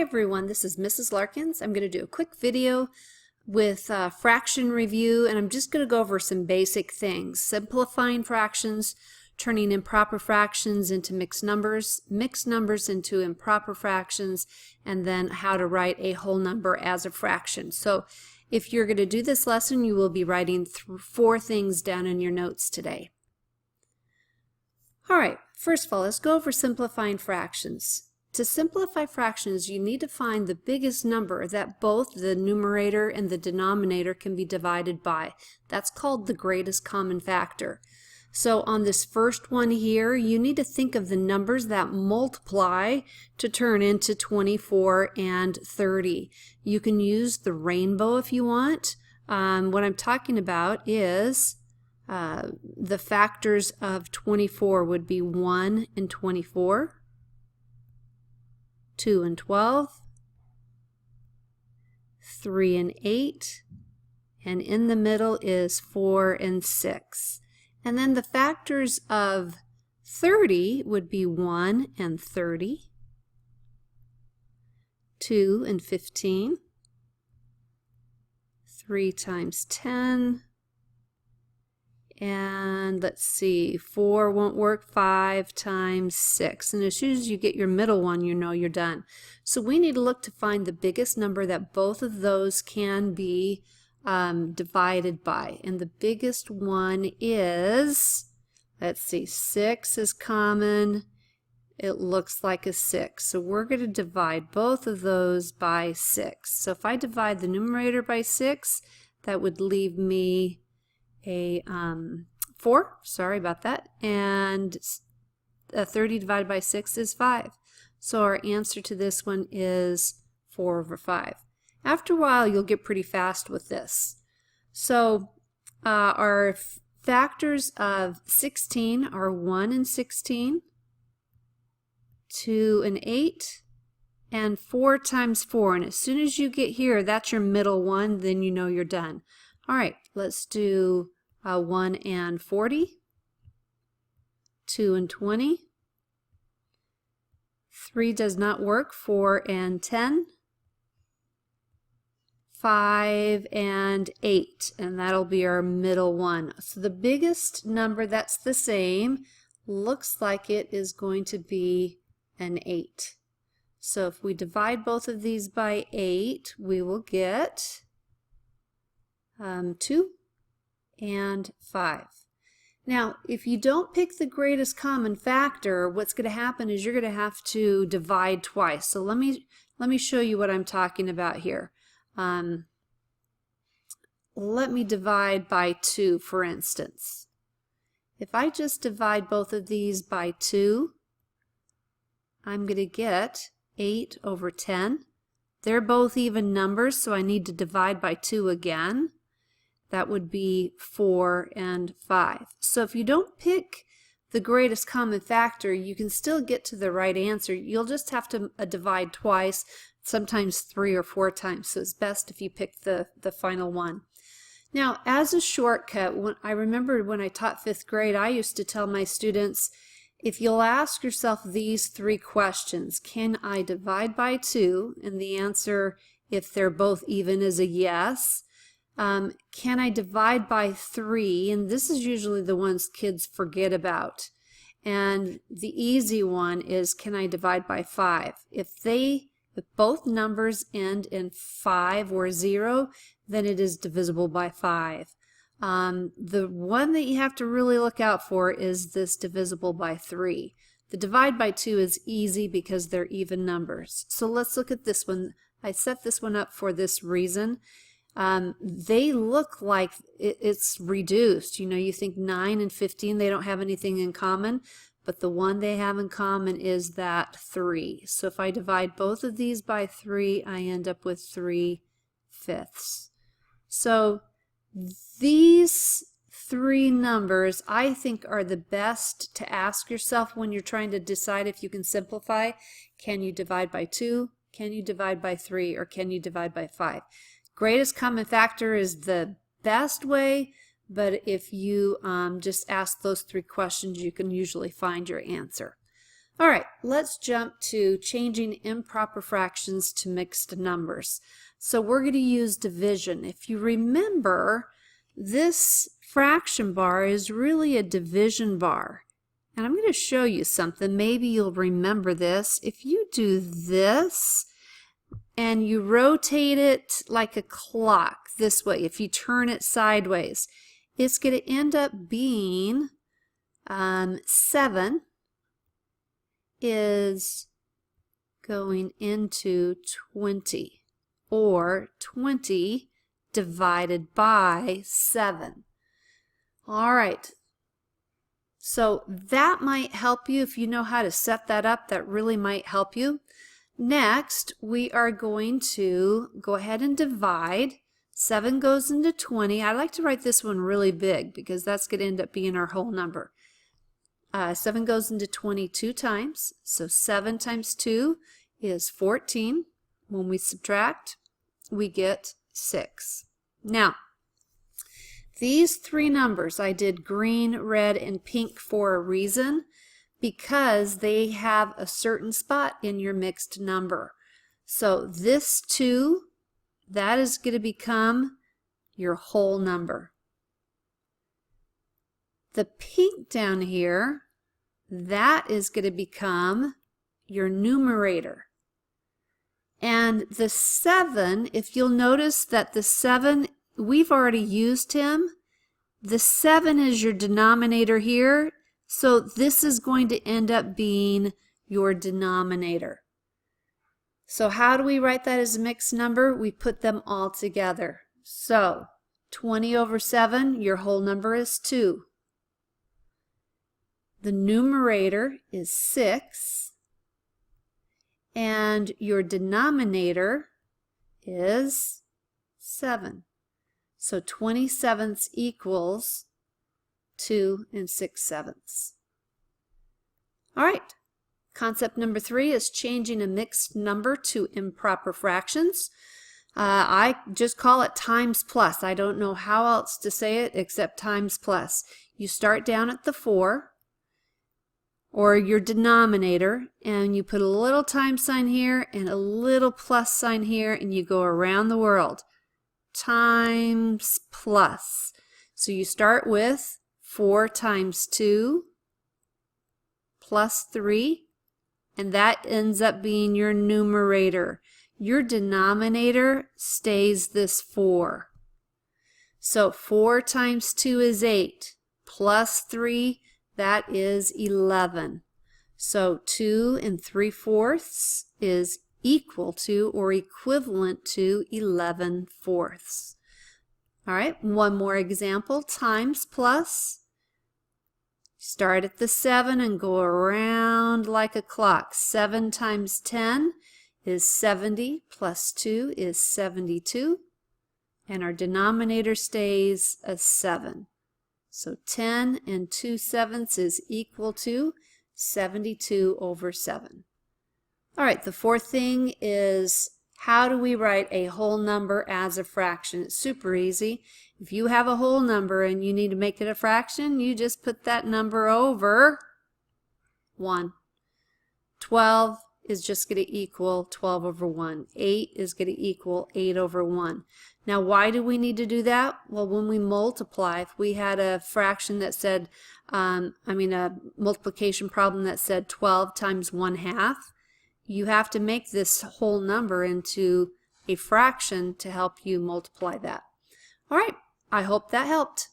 everyone, this is Mrs. Larkins. I'm going to do a quick video with fraction review, and I'm just going to go over some basic things. Simplifying fractions, turning improper fractions into mixed numbers into improper fractions, and then how to write a whole number as a fraction. So if you're going to do this lesson, you will be writing 4 things down in your notes today. Alright, first of all, let's go over simplifying fractions. To simplify fractions, you need to find the biggest number that both the numerator and the denominator can be divided by. That's called the greatest common factor. So on this first one here, you need to think of the numbers that multiply to turn into 24 and 30. You can use the rainbow if you want. What I'm talking about is the factors of 24 would be 1 and 24. 2 and 12, 3 and 8, and in the middle is 4 and 6. And then the factors of 30 would be 1 and 30, 2 and 15, 3 times 10, and let's see, 4 won't work, 5 times 6. And as soon as you get your middle one, you know you're done. So we need to look to find the biggest number that both of those can be divided by. And the biggest one is, let's see, 6 is common. It looks like a 6. So we're going to divide both of those by 6. So if I divide the numerator by 6, that would leave me a 4, sorry about that, and 30 divided by 6 is 5. So our answer to this one is 4 over 5. After a while, you'll get pretty fast with this. So our factors of 16 are 1 and 16, 2 and 8, and 4 times 4. And as soon as you get here, that's your middle one, then you know you're done. All right, let's do 1 and 40, 2 and 20, 3 does not work, 4 and 10, 5 and 8, and that'll be our middle one. So the biggest number that's the same looks like it is going to be an 8. So if we divide both of these by 8, we will get 2 and 5. Now, if you don't pick the greatest common factor, what's going to happen is you're going to have to divide twice. So let me show you what I'm talking about here. Let me divide by 2, for instance. If I just divide both of these by 2, I'm going to get 8 over 10. They're both even numbers, so I need to divide by 2 again. That would be 4 and 5. So if you don't pick the greatest common factor, you can still get to the right answer. You'll just have to divide twice, sometimes 3 or 4 times. So it's best if you pick the final one. Now, as a shortcut, I remember when I taught 5th grade, I used to tell my students, if you'll ask yourself these 3 questions, can I divide by 2? And the answer, if they're both even, is a yes. Can I divide by 3? And this is usually the ones kids forget about. And the easy one is, can I divide by 5? If both numbers end in 5 or 0, then it is divisible by 5. The one that you have to really look out for is this divisible by 3. The divide by 2 is easy because they're even numbers. So let's look at this one. I set this one up for this reason. They look like it's reduced. You know, you think 9 and 15, they don't have anything in common, but the one they have in common is that 3. So if I divide both of these by 3, I end up with 3/5. So these 3 numbers I think are the best to ask yourself when you're trying to decide if you can simplify. Can you divide by 2? Can you divide by 3? Or can you divide by 5? Greatest common factor is the best way, but if you just ask those 3 questions, you can usually find your answer. All right, let's jump to changing improper fractions to mixed numbers. So we're going to use division. If you remember, this fraction bar is really a division bar. And I'm going to show you something. Maybe you'll remember this. If you do this and you rotate it like a clock this way, if you turn it sideways, it's going to end up being 7 is going into 20, or 20 divided by 7. All right, so that might help you. If you know how to set that up, that really might help you. Next, we are going to go ahead and divide. 7 goes into 20. I like to write this one really big because that's going to end up being our whole number. 7 goes into 20 2 times, so 7 times 2 is 14. When we subtract, we get 6. Now, these three numbers, I did green, red, and pink for a reason, because they have a certain spot in your mixed number. So this 2, that is going to become your whole number. The pink down here, that is going to become your numerator. And the 7, if you'll notice that the 7, we've already used him. The 7 is your denominator here, so this is going to end up being your denominator. So how do we write that as a mixed number? We put them all together. So 20 over 7, your whole number is 2. The numerator is 6, and your denominator is 7. So 20/7 equals 2 6/7. All right, concept number 3 is changing a mixed number to improper fractions. I just call it times plus. I don't know how else to say it except times plus. You start down at the 4, or your denominator, and you put a little times sign here and a little plus sign here, and you go around the world. Times plus. So you start with 4 times 2 plus 3, and that ends up being your numerator. Your denominator stays this 4. So 4 times 2 is 8, plus 3, that is 11. So 2 3/4 is equal to or equivalent to 11/4. All right, one more example, times plus. Start at the 7 and go around like a clock. 7 times 10 is 70, plus 2 is 72, and our denominator stays a 7. So 10 2/7 is equal to 72 over 7. All right, the fourth thing is, how do we write a whole number as a fraction? It's super easy. If you have a whole number and you need to make it a fraction, you just put that number over 1. 12 is just going to equal 12 over 1. 8 is going to equal 8 over 1. Now, why do we need to do that? Well, when we multiply, if we had a fraction that said, a multiplication problem that said 12 times 1/2, you have to make this whole number into a fraction to help you multiply that. All right, I hope that helped.